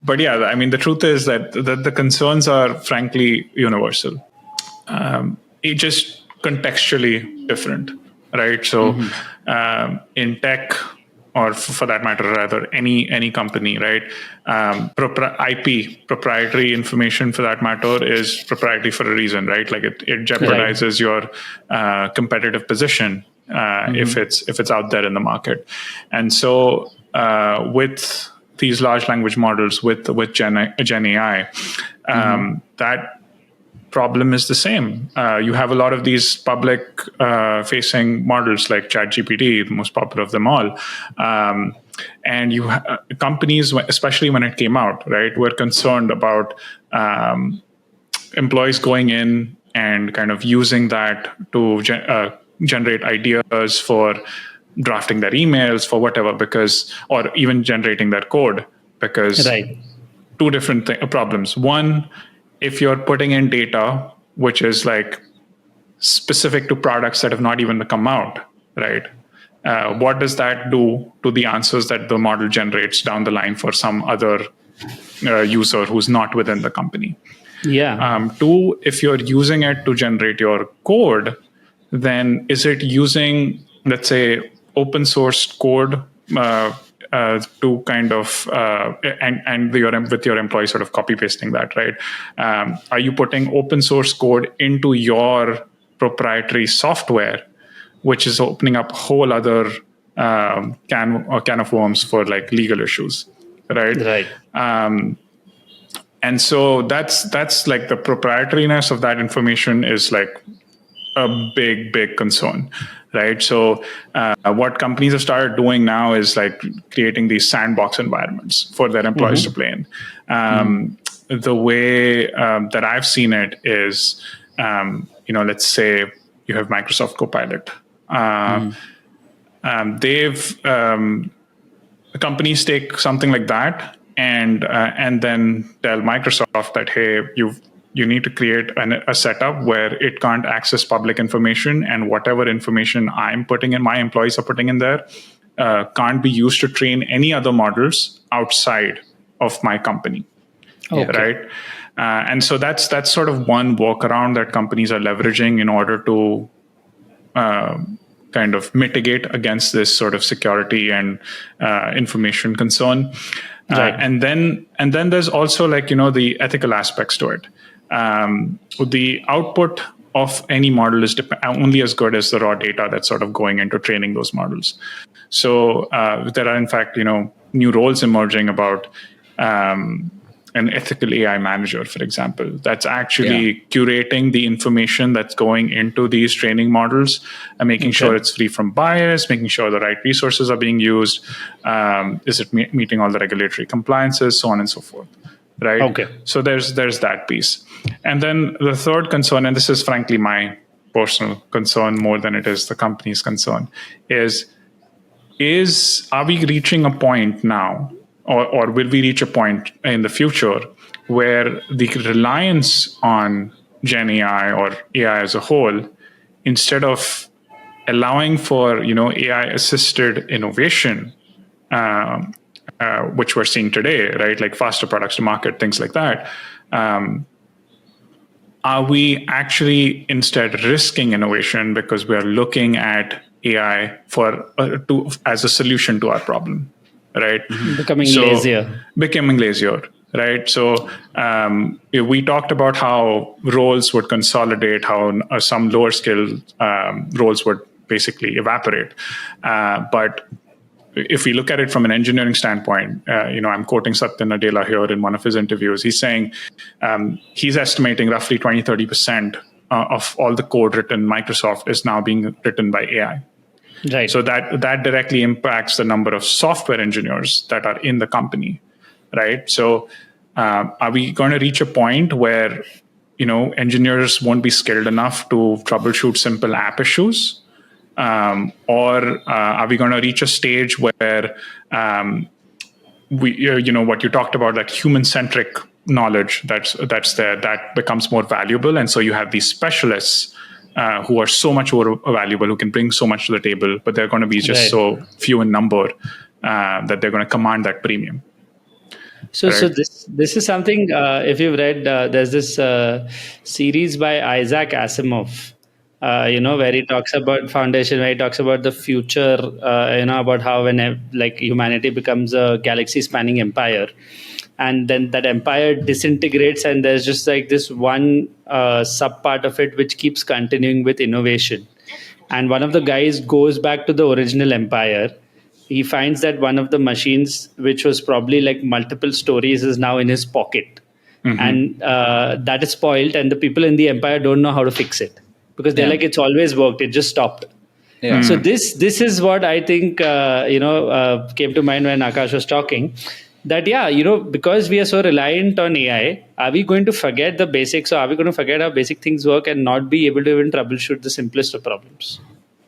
but yeah, I mean, the truth is that the concerns are frankly universal. It just contextually different, right? So in tech, or for that matter, rather any company, right? IP, proprietary information for that matter, is proprietary for a reason, right? Like it jeopardizes your competitive position if it's out there in the market. And so with these large language models, with Gen AI, that problem is the same. You have a lot of these public facing models like ChatGPT, the most popular of them all. And you companies, especially when it came out, right, were concerned about employees going in and kind of using that to generate ideas for drafting their emails, for whatever, or even generating their code, because two different problems. One, if you're putting in data which is like specific to products that have not even come out, right? What does that do to the answers that the model generates down the line for some other user who's not within the company? Two, if you're using it to generate your code, then is it using, let's say, open source code to kind of and with your employees sort of copy pasting that, right? Are you putting open source code into your proprietary software, which is opening up a whole other can of worms for like legal issues, right? And so that's like the proprietariness of that information is like a big concern, right? So what companies have started doing now is like creating these sandbox environments for their employees to play in. The way that I've seen it is, let's say you have Microsoft Copilot. Companies take something like that and then tell Microsoft that, hey, you need to create a setup where it can't access public information, and whatever information I'm putting in, my employees are putting in there, can't be used to train any other models outside of my company, right? And so that's sort of one workaround that companies are leveraging in order to kind of mitigate against this sort of security and information concern. And then there's also like, the ethical aspects to it. The output of any model is only as good as the raw data that's sort of going into training those models. So there are, in fact, new roles emerging about an ethical AI manager, for example, that's actually curating the information that's going into these training models and making sure it's free from bias, making sure the right resources are being used. Is it meeting all the regulatory compliances, so on and so forth, right? So there's that piece. And then the third concern, and this is frankly my personal concern more than it is the company's concern, is are we reaching a point now, or will we reach a point in the future where the reliance on Gen AI or AI as a whole, instead of allowing for AI assisted innovation, which we're seeing today, right, like faster products to market, things like that, are we actually instead risking innovation because we are looking at AI as a solution to our problem? Right, becoming lazier, right? So we talked about how roles would consolidate, how some lower skilled roles would basically evaporate. But if we look at it from an engineering standpoint, I'm quoting Satya Nadella here in one of his interviews. He's saying he's estimating roughly 20-30% of all the code written in Microsoft is now being written by AI. Right. So that directly impacts the number of software engineers that are in the company, right? So are we going to reach a point where, engineers won't be skilled enough to troubleshoot simple app issues? Or are we going to reach a stage where what you talked about, that human-centric knowledge that's there, that becomes more valuable, and so you have these specialists who are so much more valuable, who can bring so much to the table, but they're going to be just so few in number that they're going to command that premium. So, right? so this is something. If you've read, there's this series by Isaac Asimov. Where he talks about foundation, where he talks about the future. About how when like humanity becomes a galaxy-spanning empire, and then that empire disintegrates, and there's just like this one sub part of it which keeps continuing with innovation. And one of the guys goes back to the original empire. He finds that one of the machines, which was probably like multiple stories, is now in his pocket. And that is spoiled, and the people in the empire don't know how to fix it, because they're like, it's always worked, it just stopped. So this is what I think came to mind when Akash was talking. That because we are so reliant on AI, are we going to forget the basics, or are we going to forget how basic things work and not be able to even troubleshoot the simplest of problems?